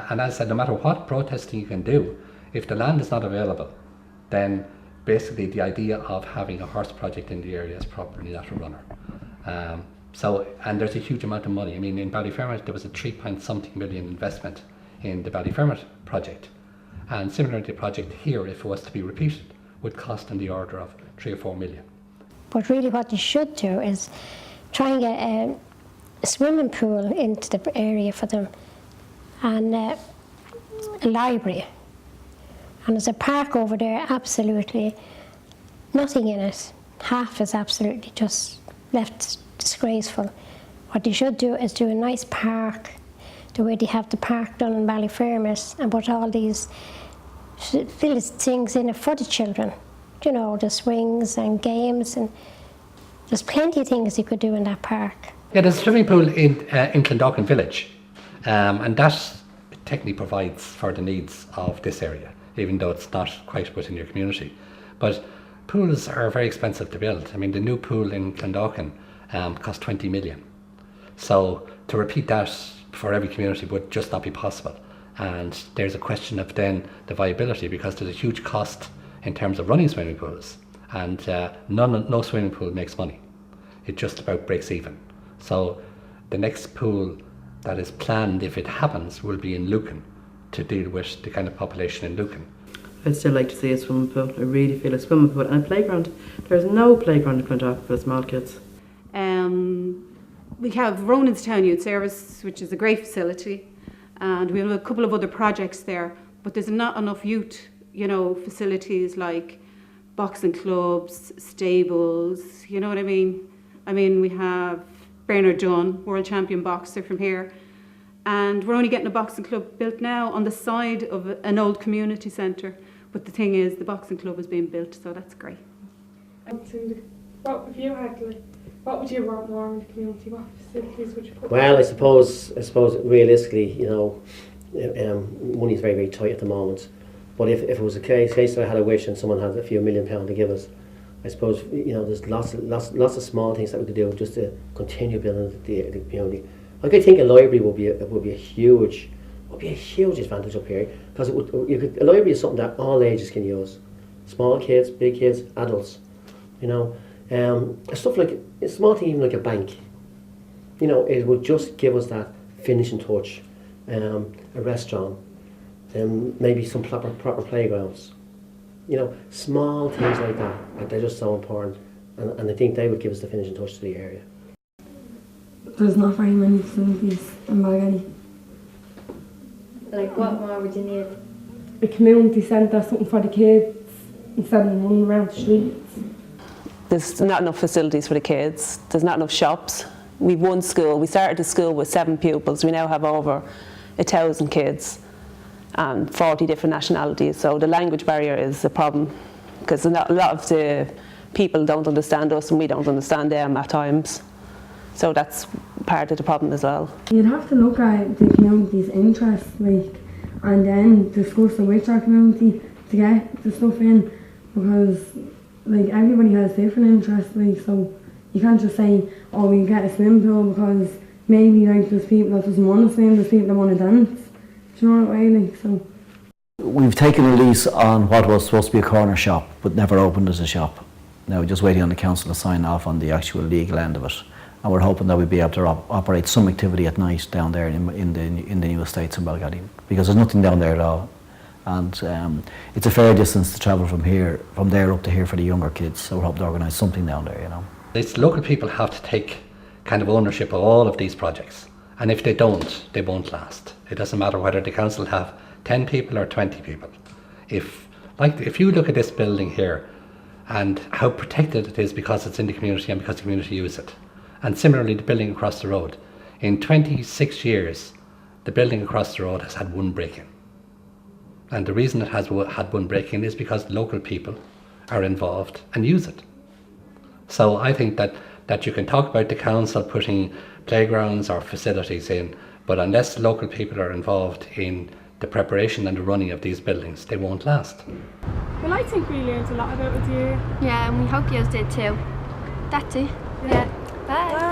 And as I said, no matter what protesting you can do, if the land is not available, then basically the idea of having a horse project in the area is probably not a runner. And there's a huge amount of money. I mean, in Ballyfermot there was a 3-point-something million investment in the Ballyfermot project, and similarly the project here, if it was to be repeated, would cost in the order of 3 or 4 million. But really what you should do is try and get a swimming pool into the area for them, and a library. And there's a park over there, absolutely nothing in it. Half is absolutely just left disgraceful. What you should do is do a nice park, the way they have the park done in Ballyfermot, and put all these little things in it for the children. You know, the swings and games, and there's plenty of things you could do in that park. Yeah, there's a swimming pool in Clondalkin village, and that technically provides for the needs of this area, even though it's not quite within your community. But pools are very expensive to build. I mean, the new pool in Clondalkin cost 20 million. So to repeat that for every community would just not be possible. And there's a question of then the viability, because there's a huge cost in terms of running swimming pools, and no swimming pool makes money. It just about breaks even. So the next pool that is planned, if it happens, will be in Lucan, to deal with the kind of population in Lucan. I'd still like to see a swimming pool. I really feel a swimming pool and a playground. There's no playground in Clondalkin for the small kids. We have Ronanstown Youth Service, which is a great facility, and we have a couple of other projects there, but there's not enough youth, facilities like boxing clubs, stables, you know what I mean? I mean, we have Bernard Dunn, world champion boxer from here, and we're only getting a boxing club built now on the side of an old community centre, but the thing is, the boxing club is being built, so that's great. What would you want more in the community? What facilities would you put? Well, I suppose realistically, money is very, very tight at the moment. But if it was a case that I had a wish and someone had a few £1 million to give us, I suppose there's lots of small things that we could do just to continue building the community. Like, I think a library would be a huge advantage up here, because a library is something that all ages can use, small kids, big kids, adults. Stuff like a small thing, even like a bank. It would just give us that finishing touch. A restaurant, maybe some proper playgrounds. Small things like that. They're just so important, and I think they would give us the finishing touch to the area. There's not very many facilities in Ballyfermot. Like, what more would you need? A community centre, something for the kids, instead of running around the streets. There's not enough facilities for the kids. There's not enough shops. We've one school. We started the school with 7 pupils. We now have over 1,000 kids and 40 different nationalities. So the language barrier is a problem, because a lot of the people don't understand us and we don't understand them at times. So that's part of the problem as well. You'd have to look at the community's interests, and then discuss it with our community to get the stuff in, because everybody has different interests, so you can't just say, oh, we get a swim pool, because maybe there's people that doesn't want to swim, there's people that want to dance. Do you know what I mean? So we've taken a lease on what was supposed to be a corner shop, but never opened as a shop. Now we're just waiting on the council to sign off on the actual legal end of it, and we're hoping that we'll be able to operate some activity at night down there in the new estates in Ballyfermot, because there's nothing down there at all. And it's a fair distance to travel from there up to here for the younger kids, so we're hoping to organise something down there, It's local people have to take kind of ownership of all of these projects, and if they don't, they won't last. It doesn't matter whether the council have 10 people or 20 people. If you look at this building here and how protected it is because it's in the community and because the community use it, and similarly the building across the road, in 26 years the building across the road has had one break-in. And the reason it has had one break-in is because local people are involved and use it. So I think that you can talk about the council putting playgrounds or facilities in, but unless local people are involved in the preparation and the running of these buildings, they won't last. Well, I think we learned a lot about it with you. Yeah, and we hope you did too. That's it. Yeah. Bye.